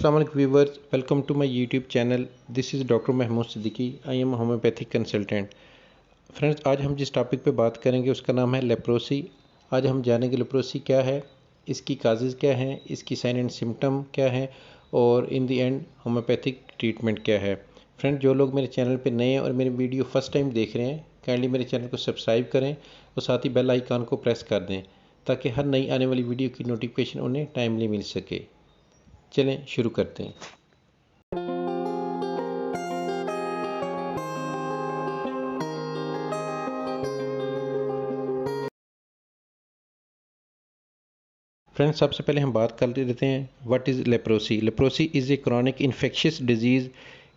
Assalamualaikum viewers, welcome to my YouTube channel. This is Dr. Mahmood Siddiqui. I am a homeopathic consultant. Friends, आज हम जिस topic पे बात करेंगे उसका नाम है लेप्रोसी। आज हम जानेंगे लेप्रोसी क्या है, इसकी काजेज़ क्या हैं, इसकी साइन एंड सिम्टम क्या हैं और in the end homeopathic treatment क्या है। फ्रेंड, जो लोग मेरे चैनल पे नए हैं और मेरे वीडियो फर्स्ट टाइम देख रहे हैं, काइंडली मेरे चैनल को सब्सक्राइब करें और साथ ही बेल आइकन को प्रेस कर दें ताकि हर नई आने वाली वीडियो की नोटिफिकेशन उन्हें टाइमली मिल सके। चलें शुरू करते हैं। फ्रेंड्स, सबसे पहले हम बात कर लेते हैं what is leprosy. Leprosy is a chronic infectious disease.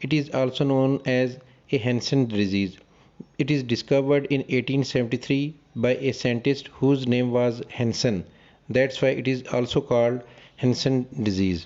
It is also known as a Hansen disease. It is discovered in 1873 by a scientist whose name was Hansen. That's why it is also called Hansen disease.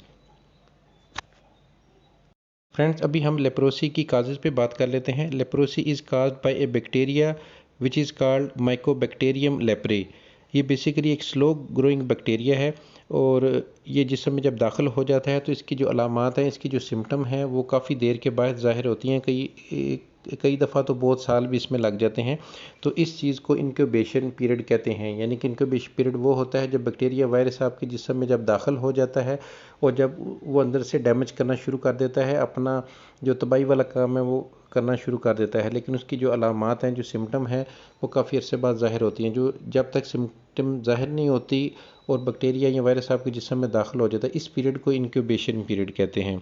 Friends, अभी हम leprosy की causes पे बात कर लेते हैं। Leprosy is caused by A bacteria which is called Mycobacterium leprae. ये basically एक स्लो ग्रोइंग बैक्टीरिया है और ये जिस्म में जब दाखिल हो जाता है तो इसकी जो अलामात हैं, इसकी जो सिम्टम हैं वो काफ़ी देर के बाद ज़ाहिर होती हैं। कई दफ़ा तो बहुत साल भी इसमें लग जाते हैं। तो इस चीज़ को इंक्यूबेशन पीरियड कहते हैं। यानी कि इंक्यूबेशन पीरियड वो होता है जब बैक्टीरिया वायरस आपके जिस्म में जब दाखिल हो जाता है और जब वो अंदर से डैमेज करना शुरू कर देता है, अपना जो तबाही वाला काम है वो करना शुरू कर देता है। लेकिन उसकी जो अलामात हैं, जो सिम्टम हैं, वो काफ़ी अरसे बाद ज़ाहिर होती हैं। जो जब तक सिम्टम ज़ाहिर नहीं होती और बैक्टीरिया या वायरस आपके जिस्म में दाखिल हो जाता है, इस पीरियड को इंक्यूबेशन पीरियड कहते हैं।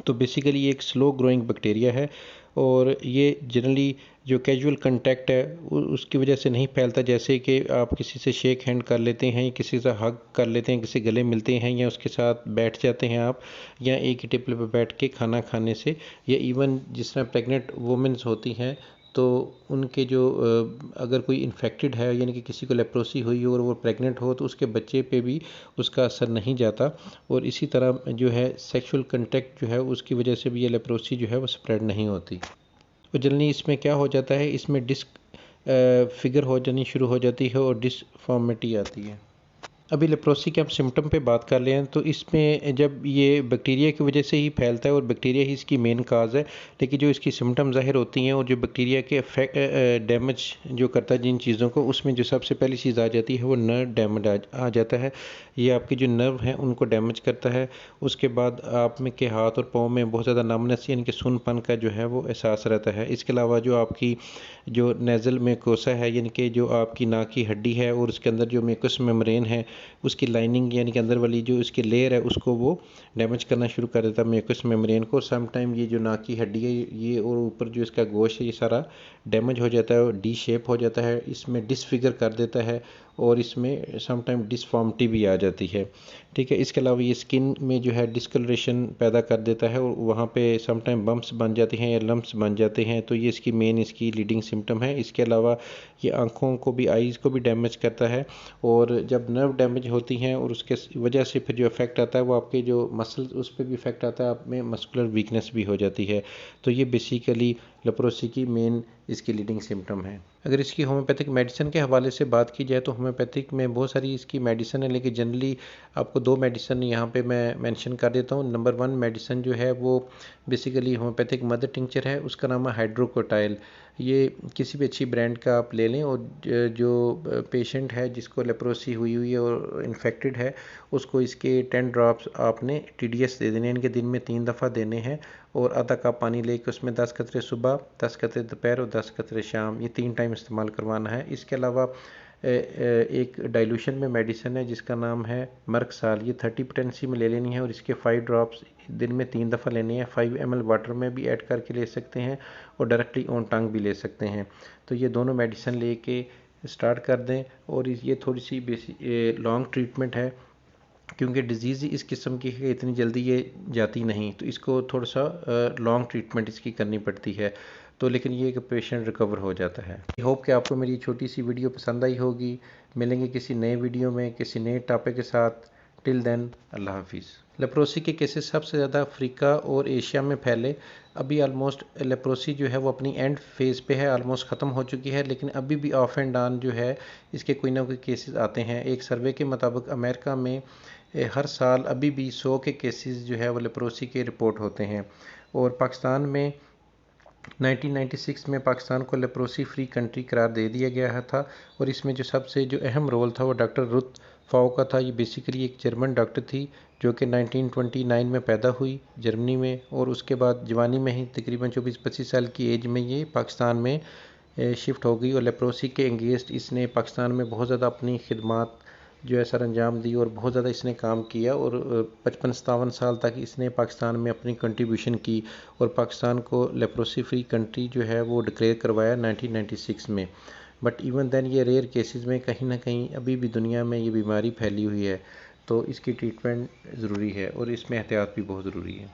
तो बेसिकली ये एक स्लो ग्रोइंग बैक्टीरिया है और ये जनरली जो कैजुअल कंटैक्ट है उसकी वजह से नहीं फैलता। जैसे कि आप किसी से शेक हैंड कर लेते हैं, किसी से हग कर लेते हैं, किसी गले मिलते हैं या उसके साथ बैठ जाते हैं आप, या एक ही टेबल पर बैठ के खाना खाने से, या इवन जिस तरह प्रेग्नेंट वुमेन्स होती हैं तो उनके जो अगर कोई इन्फेक्टेड है यानी कि किसी को लेप्रोसी हुई हो और वो प्रेग्नेंट हो तो उसके बच्चे पे भी उसका असर नहीं जाता। और इसी तरह जो है सेक्सुअल कंटेक्ट जो है उसकी वजह से भी ये लेप्रोसी जो है वो स्प्रेड नहीं होती। तो जनरली इसमें क्या हो जाता है, इसमें फिगर हो जानी शुरू हो जाती है और डिसफॉर्मिटी आती है। अभी लेप्रोसी के हम सिम्टम पे बात कर लें तो इसमें जब ये बैक्टीरिया की वजह से ही फैलता है और बैक्टीरिया ही इसकी मेन काज है, लेकिन जो इसकी सिम्टम ज़ाहिर होती हैं और जो बैक्टीरिया के डैमेज जो करता है जिन चीज़ों को, उसमें जो सबसे पहली चीज़ आ जाती है वो नर्व डैमेज आ जाता है। ये आपके जो नर्व हैं उनको डैमेज करता है। उसके बाद आप में के हाथ और पाँव में बहुत ज़्यादा नमनेस यानी कि सुनपन का जो है वो एहसास रहता है। इसके अलावा जो आपकी जो नेज़ल म्यूकोसा है यानी कि जो आपकी नाक की हड्डी है और उसके अंदर जो म्यूकस मेम्ब्रेन है उसकी लाइनिंग यानी कि अंदर वाली जो इसकी लेयर है उसको वो डैमेज करना शुरू कर देता है म्यूकस मेम्ब्रेन को। सम टाइम ये जो नाक की हड्डी है ये और ऊपर जो इसका गोश्त है ये सारा डैमेज हो जाता है और डी शेप हो जाता है, इसमें डिसफिगर कर देता है और इसमें सम टाइम डिसफॉर्मिटी भी आ जाती है। ठीक है, इसके अलावा ये स्किन में जो है डिस्कलरेशन पैदा कर देता है और वहाँ पे सम टाइम बम्प्स बन जाते हैं या लम्प्स बन जाते हैं। तो ये इसकी लीडिंग सिम्टम है। इसके अलावा ये आँखों को भी, आईज़ को भी डैमेज करता है और जब नर्व डैमेज होती हैं और उसके वजह से फिर जो इफेक्ट आता है वो आपके जो मसल्स उस पर भी इफेक्ट आता है, आप में मस्कुलर वीकनेस भी हो जाती है। तो ये बेसिकली लेप्रोसी की मेन इसकी लीडिंग सिम्टम है। अगर इसकी होम्योपैथिक मेडिसिन के हवाले से बात की जाए तो होम्योपैथिक में बहुत सारी इसकी मेडिसिन है, लेकिन जनरली आपको दो मेडिसिन यहाँ पे मैं मेंशन कर देता हूँ। नंबर 1 मेडिसिन जो है वो बेसिकली होम्योपैथिक मदर टिंचर है, उसका नाम है हाइड्रोकोटाइल। ये किसी भी अच्छी ब्रांड का आप ले लें और जो पेशेंट है जिसको लेप्रोसी हुई है और इन्फेक्टेड है उसको इसके 10 ड्रॉप्स आपने TDS दे देने हैं। इनके दिन में 3 दफ़ा देने हैं और आधा कप पानी लेके उसमें 10 कतरे सुबह, 10 कतरे दोपहर और 10 कतरे शाम, ये 3 टाइम इस्तेमाल करवाना है। इसके अलावा एक डाइल्यूशन में मेडिसिन है जिसका नाम है मर्कसाल, ये 30 पोटेंसी में ले लेनी है और इसके 5 ड्रॉप्स दिन में 3 दफ़ा लेने हैं। 5 ml वाटर में भी ऐड करके ले सकते हैं और डायरेक्टली ऑन टंग भी ले सकते हैं। तो ये दोनों मेडिसिन लेके स्टार्ट कर दें और ये थोड़ी सी लॉन्ग ट्रीटमेंट है क्योंकि डिज़ीज़ इस किस्म की है इतनी जल्दी ये जाती नहीं, तो इसको थोड़ा सा लॉन्ग ट्रीटमेंट इसकी करनी पड़ती है। तो लेकिन ये कि पेशेंट रिकवर हो जाता है। आई होप कि आपको मेरी छोटी सी वीडियो पसंद आई होगी। मिलेंगे किसी नए वीडियो में किसी नए टॉपिक के साथ। टिल देन, अल्लाह हाफिज़। लेप्रोसी के केसेस सबसे ज़्यादा अफ्रीका और एशिया में फैले। अभी आलमोस्ट लेप्रोसी जो है वो अपनी एंड फेज़ पे है, आलमोस्ट ख़त्म हो चुकी है, लेकिन अभी भी ऑफ एंड ऑन जो है इसके कोई ना कोई केसेस आते हैं। एक सर्वे के मुताबिक अमेरिका में हर साल अभी भी 100 के केसेस जो है वो लेप्रोसी के रिपोर्ट होते हैं। और पाकिस्तान में 1996 में पाकिस्तान को लेप्रोसी फ्री कंट्री करार दे दिया गया था। और इसमें जो सबसे जो अहम रोल था वो डॉक्टर रुथ फाओ का था। ये बेसिकली एक जर्मन डॉक्टर थी जो कि 1929 में पैदा हुई जर्मनी में, और उसके बाद जवानी में ही तकरीबन 24-25 साल की एज में ये पाकिस्तान में शिफ्ट हो गई। और लेप्रोसी के अगेंस्ट इसने पाकिस्तान में बहुत ज़्यादा अपनी खिदमात जो है सर अंजाम दी और बहुत ज़्यादा इसने काम किया। और 55-57 साल तक इसने पाकिस्तान में अपनी कंट्रीब्यूशन की और पाकिस्तान को लेप्रोसी फ्री कंट्री जो है वो डिक्लेयर करवाया 1996 में। बट इवन देन ये रेयर केसेस में कहीं ना कहीं अभी भी दुनिया में ये बीमारी फैली हुई है, तो इसकी ट्रीटमेंट ज़रूरी है और इसमें एहतियात भी बहुत ज़रूरी है।